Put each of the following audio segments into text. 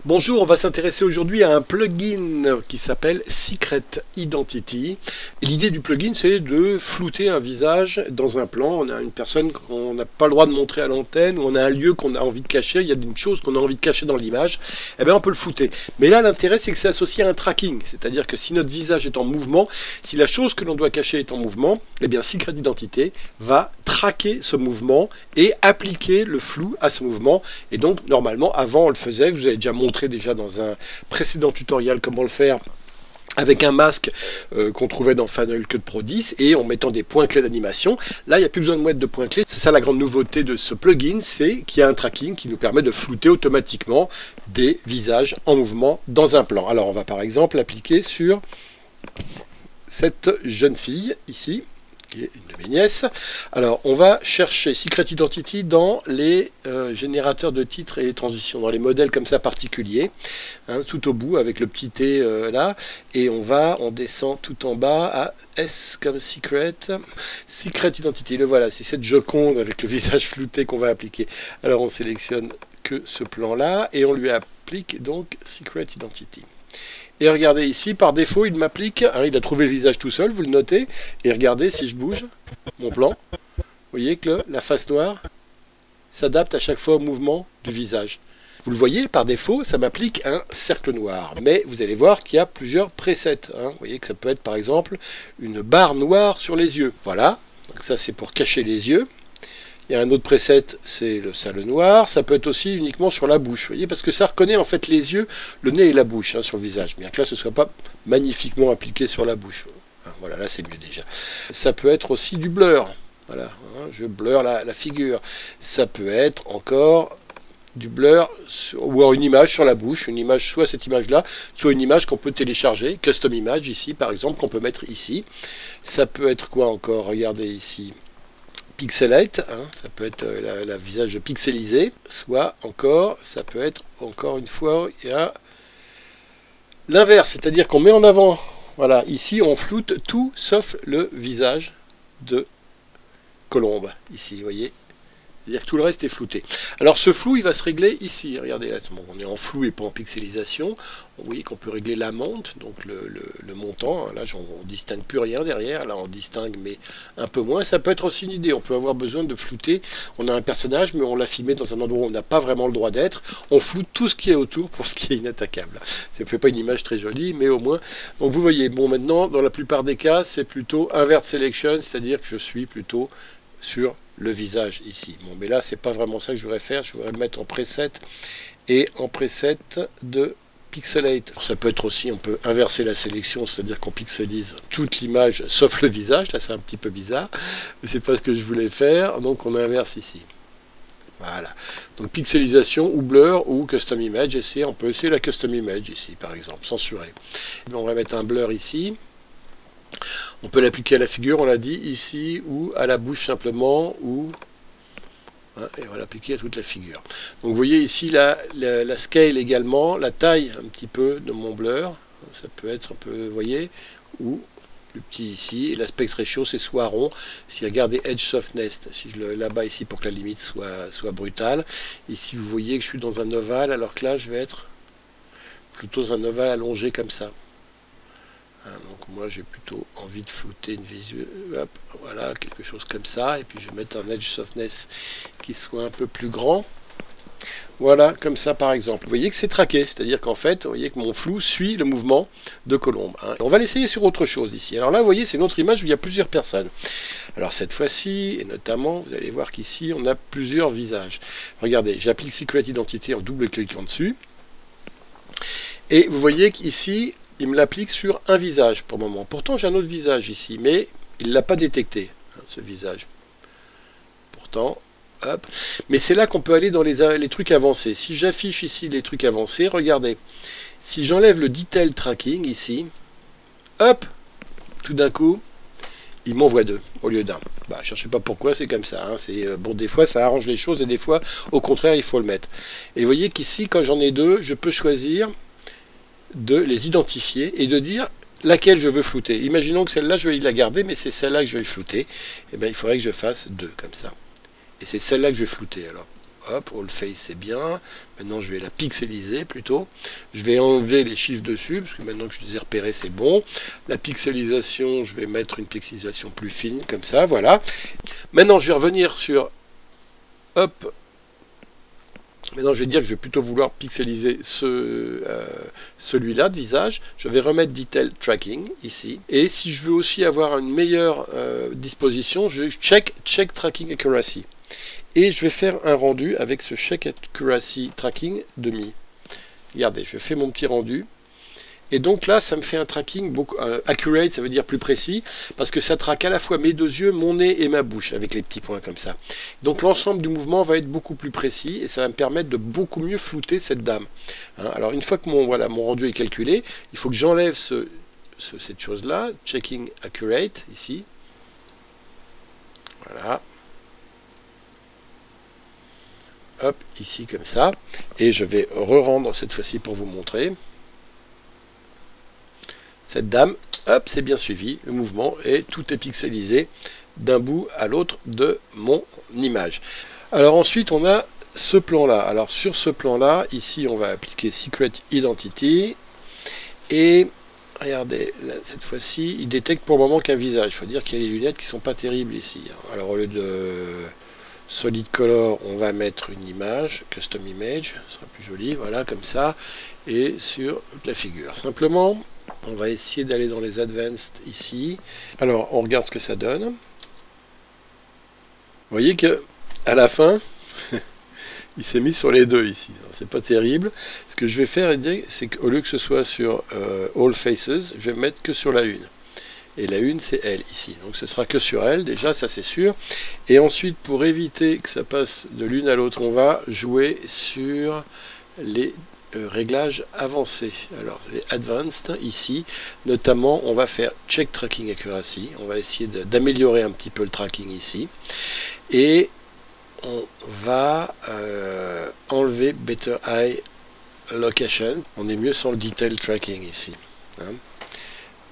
Bonjour, on va s'intéresser aujourd'hui à un plugin qui s'appelle Secret Identity. L'idée du plugin, c'est de flouter un visage dans un plan. On a une personne qu'on n'a pas le droit de montrer à l'antenne, ou on a un lieu qu'on a envie de cacher, il y a une chose qu'on a envie de cacher dans l'image, eh bien on peut le flouter. Mais là, l'intérêt, c'est que c'est associé à un tracking, c'est-à-dire que si notre visage est en mouvement, si la chose que l'on doit cacher est en mouvement, eh bien Secret Identity va traquer ce mouvement et appliquer le flou à ce mouvement. Et donc, normalement, avant, on le faisait, je vous avais déjà montré déjà dans un précédent tutoriel comment le faire avec un masque qu'on trouvait dans Final Cut Pro 10 et en mettant des points clés d'animation. Là, il n'y a plus besoin de mettre de points clés. C'est ça la grande nouveauté de ce plugin, c'est qu'il y a un tracking qui nous permet de flouter automatiquement des visages en mouvement dans un plan. Alors, on va par exemple l'appliquer sur cette jeune fille ici, qui est une de mes nièces. Alors, on va chercher Secret Identity dans les générateurs de titres et les transitions, dans les modèles comme ça particuliers, hein, tout au bout avec le petit T là, et on descend tout en bas à S comme Secret Identity. Le voilà, c'est cette Joconde avec le visage flouté qu'on va appliquer. Alors, on sélectionne que ce plan-là et on lui applique donc Secret Identity. Et regardez ici, par défaut, il m'applique, hein, il a trouvé le visage tout seul, vous le notez, et regardez si je bouge mon plan, vous voyez que la face noire s'adapte à chaque fois au mouvement du visage. Vous le voyez, par défaut, ça m'applique un cercle noir, mais vous allez voir qu'il y a plusieurs presets. Hein. Vous voyez que ça peut être par exemple une barre noire sur les yeux. Voilà, donc ça c'est pour cacher les yeux. Il y a un autre preset, c'est le sale noir. Ça peut être aussi uniquement sur la bouche, vous voyez, parce que ça reconnaît en fait les yeux, le nez et la bouche hein, sur le visage. Bien que là, ce ne soit pas magnifiquement appliqué sur la bouche. Voilà, là c'est mieux déjà. Ça peut être aussi du blur. Voilà, hein, je blur la figure. Ça peut être encore du blur ou une image sur la bouche, une image, soit cette image-là, soit une image qu'on peut télécharger, custom image ici par exemple, qu'on peut mettre ici. Ça peut être quoi encore? Regardez ici. Pixelate, hein, ça peut être la visage pixelisé, soit encore, ça peut être encore une fois, il y a l'inverse, c'est-à-dire qu'on met en avant, voilà, ici on floute tout sauf le visage de Colombe, ici, vous voyez. C'est-à-dire que tout le reste est flouté. Alors ce flou, il va se régler ici. Regardez, là, on est en flou et pas en pixelisation. Vous voyez qu'on peut régler la monte, donc le montant. Là, on ne distingue plus rien derrière. Là, on distingue, mais un peu moins. Ça peut être aussi une idée. On peut avoir besoin de flouter. On a un personnage, mais on l'a filmé dans un endroit où on n'a pas vraiment le droit d'être. On floute tout ce qui est autour pour ce qui est inattaquable. Ça ne fait pas une image très jolie, mais au moins... Donc vous voyez, bon, maintenant, dans la plupart des cas, c'est plutôt invert selection, c'est-à-dire que je suis plutôt sur le visage ici. Bon, mais là, c'est pas vraiment ça que je voudrais faire. Je voudrais me mettre en preset et en preset de pixelate. Ça peut être aussi, on peut inverser la sélection, c'est-à-dire qu'on pixelise toute l'image sauf le visage. Là, c'est un petit peu bizarre, mais c'est pas ce que je voulais faire. Donc, on inverse ici. Voilà. Donc, pixelisation ou blur ou custom image. On peut essayer la custom image ici, par exemple, censurer. On va mettre un blur ici. On peut l'appliquer à la figure, on l'a dit, ici, ou à la bouche simplement, ou... Hein, et on va l'appliquer à toute la figure. Donc vous voyez ici la scale également, la taille un petit peu de mon blur, ça peut être un peu, vous voyez, ou plus petit ici, et l'aspect ratio c'est soit rond, si regardez Edge Softness, si je l'abat ici pour que la limite soit brutale, ici vous voyez que je suis dans un ovale, alors que là je vais être plutôt dans un ovale allongé comme ça. Donc moi j'ai plutôt envie de flouter une visuelle, voilà, quelque chose comme ça, et puis je vais mettre un edge softness qui soit un peu plus grand, voilà, comme ça par exemple. Vous voyez que c'est traqué, c'est-à-dire qu'en fait, vous voyez que mon flou suit le mouvement de Colombe. Hein. On va l'essayer sur autre chose ici. Alors là, vous voyez, c'est une autre image où il y a plusieurs personnes. Alors cette fois-ci, et notamment, vous allez voir qu'ici, on a plusieurs visages. Regardez, j'applique Secret Identity en double-cliquant dessus, et vous voyez qu'ici, il me l'applique sur un visage pour le moment. Pourtant, j'ai un autre visage ici, mais il ne l'a pas détecté, hein, ce visage. Pourtant, hop. Mais c'est là qu'on peut aller dans les trucs avancés. Si j'affiche ici les trucs avancés, regardez. Si j'enlève le Detail Tracking ici, hop, tout d'un coup, il m'envoie deux au lieu d'un. Bah, cherchez pas pourquoi, c'est comme ça. Hein. Bon, des fois, ça arrange les choses et des fois, au contraire, il faut le mettre. Et vous voyez qu'ici, quand j'en ai deux, je peux choisir de les identifier et de dire laquelle je veux flouter. Imaginons que celle-là, je vais la garder, mais c'est celle-là que je vais flouter. Et bien, il faudrait que je fasse deux, comme ça. Et c'est celle-là que je vais flouter, alors. hop, all face c'est bien. Maintenant je vais la pixeliser plutôt. Je vais enlever les chiffres dessus, parce que maintenant que je les ai repérés c'est bon. La pixelisation, je vais mettre une pixelisation plus fine, comme ça, voilà. Maintenant je vais revenir sur, hop, maintenant je vais dire que je vais plutôt vouloir pixeliser celui-là de visage. Je vais remettre Detail Tracking ici. Et si je veux aussi avoir une meilleure disposition, je check Tracking Accuracy. Et je vais faire un rendu avec ce Check Accuracy Tracking demi. Regardez, je fais mon petit rendu. Et donc là, ça me fait un tracking beaucoup accurate, ça veut dire plus précis, parce que ça traque à la fois mes deux yeux, mon nez et ma bouche, avec les petits points comme ça. Donc l'ensemble du mouvement va être beaucoup plus précis, et ça va me permettre de beaucoup mieux flouter cette dame. Hein, alors une fois que mon rendu est calculé, il faut que j'enlève cette chose-là, checking accurate, ici. Voilà. Hop, ici comme ça. Et je vais re-rendre cette fois-ci pour vous montrer. Cette dame, hop, c'est bien suivi, le mouvement, et tout est pixelisé d'un bout à l'autre de mon image. Alors ensuite, on a ce plan-là. Alors sur ce plan-là, ici, on va appliquer Secret Identity. Et regardez, là, cette fois-ci, il détecte pour le moment qu'un visage. Il faut dire qu'il y a les lunettes qui ne sont pas terribles ici. Alors au lieu de Solid Color, on va mettre une image, Custom Image, ce sera plus joli, voilà, comme ça, et sur la figure. Simplement, on va essayer d'aller dans les Advanced ici. Alors, on regarde ce que ça donne. Vous voyez que à la fin, il s'est mis sur les deux ici. C'est pas terrible. Ce que je vais faire, c'est qu'au lieu que ce soit sur All Faces, je vais mettre que sur la une. Et la une, c'est elle ici. Donc ce sera que sur elle, déjà, ça c'est sûr. Et ensuite, pour éviter que ça passe de l'une à l'autre, on va jouer sur les réglages avancés. Alors les advanced ici, notamment on va faire check tracking accuracy, on va essayer d'améliorer un petit peu le tracking ici, et on va enlever better eye location. On est mieux sans le detail tracking ici, hein.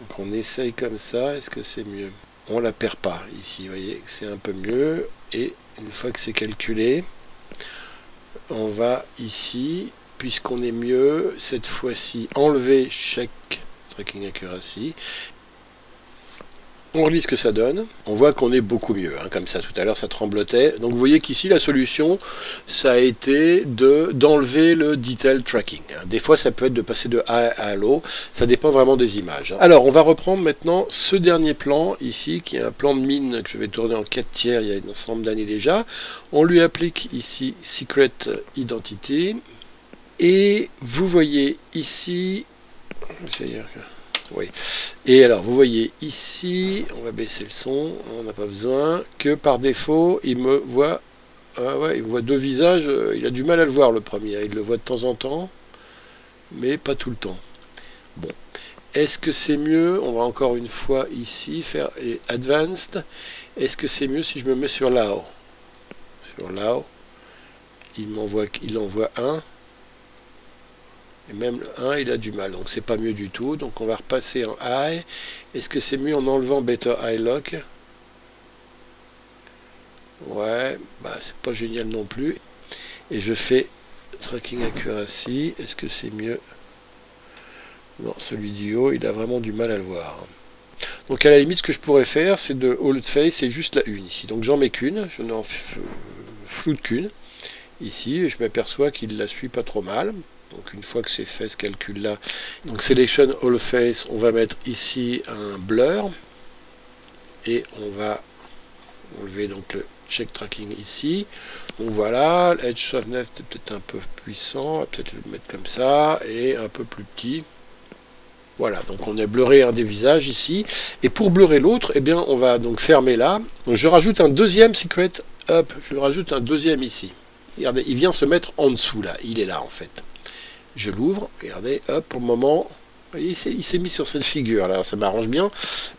Donc on essaye comme ça. Est-ce que c'est mieux? On la perd pas ici, vous voyez que c'est un peu mieux. Et une fois que c'est calculé, on va ici, puisqu'on est mieux, cette fois-ci, enlever Check Tracking Accuracy. On relit ce que ça donne. On voit qu'on est beaucoup mieux, hein, comme ça. Tout à l'heure, ça tremblotait. Donc, vous voyez qu'ici, la solution, ça a été d'enlever le Detail Tracking. Des fois, ça peut être de passer de A à l'O. Ça dépend vraiment des images. Alors, on va reprendre maintenant ce dernier plan, ici, qui est un plan de mine que je vais tourner en 4/3 il y a un certain nombre d'années déjà. On lui applique ici Secret Identity. Et vous voyez ici, c'est-à-dire que, oui. Et alors vous voyez ici, on va baisser le son, on n'a pas besoin, que par défaut il me voit, ouais, il voit deux visages, il a du mal à le voir le premier, il le voit de temps en temps, mais pas tout le temps. Bon, est-ce que c'est mieux? On va encore une fois ici faire les Advanced. Est-ce que c'est mieux si je me mets sur Lao? Sur Lao, il envoie un. Et même le 1, il a du mal, donc c'est pas mieux du tout. Donc on va repasser en Eye. Est-ce que c'est mieux en enlevant Better Eye Lock? Ouais, bah c'est pas génial non plus. Et je fais Tracking Accuracy. Est-ce que c'est mieux? Non, celui du haut, il a vraiment du mal à le voir. Donc à la limite, ce que je pourrais faire, c'est de Hold Face et juste la une ici. Donc j'en mets qu'une, je n'en floute qu'une. Ici, et je m'aperçois qu'il la suit pas trop mal. Donc une fois que c'est fait ce calcul là, donc Selection All Face, on va mettre ici un blur et on va enlever donc le check tracking ici. Donc voilà, l'edge softness est peut-être un peu puissant, on va peut-être le mettre comme ça et un peu plus petit. Voilà, donc on a blurré un des visages ici, et pour blurrer l'autre, eh bien on va donc fermer là. Donc je rajoute un deuxième secret, hop, je rajoute un deuxième ici. Regardez, il vient se mettre en dessous là, il est là en fait. Je l'ouvre, regardez, hop, pour le moment, voyez, il s'est mis sur cette figure, là, ça m'arrange bien,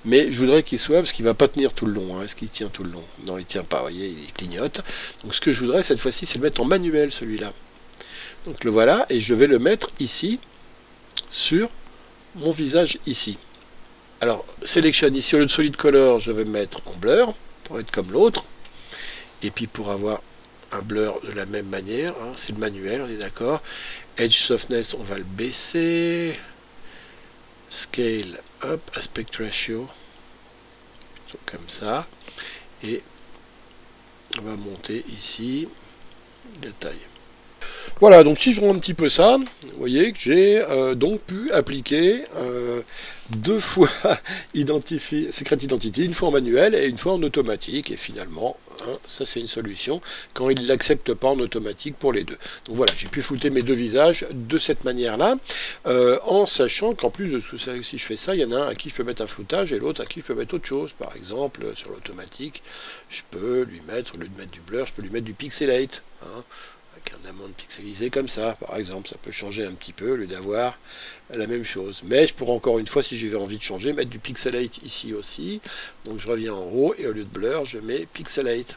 mais je voudrais qu'il soit, parce qu'il ne va pas tenir tout le long, hein. Est-ce qu'il tient tout le long? Non, il ne tient pas, vous voyez, il clignote. Donc ce que je voudrais cette fois-ci, c'est le mettre en manuel, celui-là. Donc le voilà, et je vais le mettre ici, sur mon visage ici. Alors, Selection, ici, au lieu de Solid Color, je vais mettre en blur, pour être comme l'autre, et puis pour avoir un blur de la même manière, hein, c'est le manuel, on est d'accord. Edge softness, on va le baisser. Scale up, aspect ratio, comme ça. Et on va monter ici de taille. Voilà, donc si je rends un petit peu ça, vous voyez que j'ai donc pu appliquer 2 fois Secret Identity, une fois en manuel et une fois en automatique. Et finalement, hein, ça c'est une solution quand il ne l'accepte pas en automatique pour les deux. Donc voilà, j'ai pu flouter mes 2 visages de cette manière-là, en sachant qu'en plus de tout ça, si je fais ça, il y en a un à qui je peux mettre un floutage et l'autre à qui je peux mettre autre chose. Par exemple, sur l'automatique, je peux lui mettre, au lieu de mettre du blur, je peux lui mettre du pixelate. Hein, un amande pixelisé comme ça, par exemple, ça peut changer un petit peu au lieu d'avoir la même chose. Mais je pourrais encore une fois, si j'ai envie de changer, mettre du pixelate ici aussi. Donc je reviens en haut et au lieu de blur, je mets pixelate.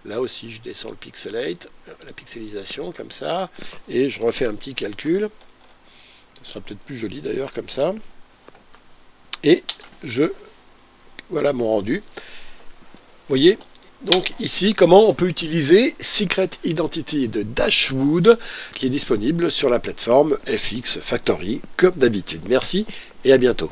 Là aussi, je descends le pixelate, la pixelisation comme ça, et je refais un petit calcul. Ça sera peut-être plus joli d'ailleurs comme ça. Et voilà mon rendu. Vous voyez ? Donc ici, comment on peut utiliser Secret Identity de Dashwood, qui est disponible sur la plateforme FX Factory, comme d'habitude. Merci et à bientôt.